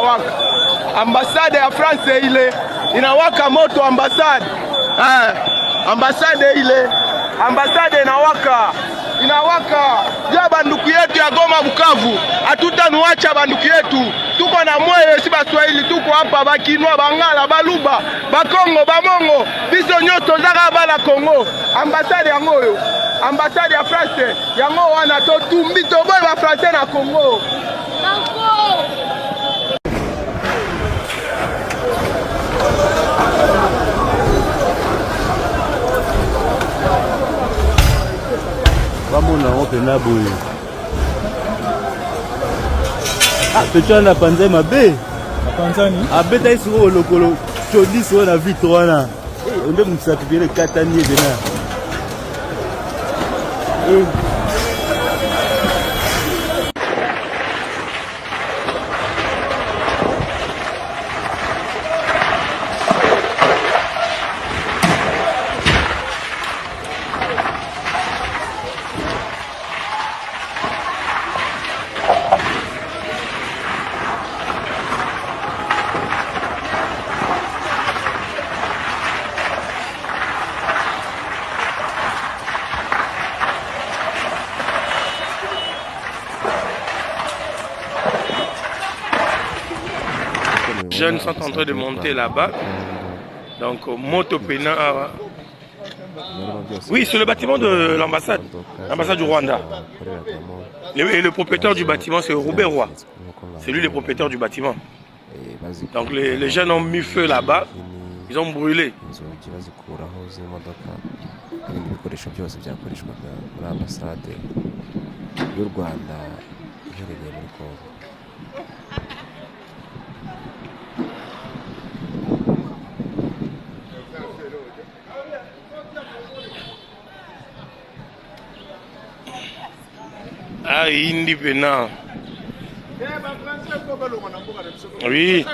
inawaka. Ambasade ya France ile inawaka moto ambasade. Ambasade ile. Ambasade inawaka. Ya banduku yetu ya Goma Bukavu. Hatutanuacha banduku yetu. Tuko na moyo si Baswahili, tuko hapa Bakinwa, Bangala, Baluba, Bakongo, Bamongo. Biso nyoto zaka bala Kongo. Ambasade ya ngoyo. Ambassade ya France yango wana to tumbi to boy ba français na Congo. Vamos na open na boy. Pecho na panza mabe. Panzani. Abeta iso lokolo. Chodi so na vitwana. Onde msapibele katani bena. Les jeunes sont en train de monter là-bas. Donc, moto pena. Oui, c'est le bâtiment de l'ambassade du Rwanda. Et le propriétaire du bâtiment, c'est Robert Roy. C'est lui le propriétaire du bâtiment. Donc, les jeunes ont mis feu là-bas. Ils ont brûlé. Ah, indépendant. Oui.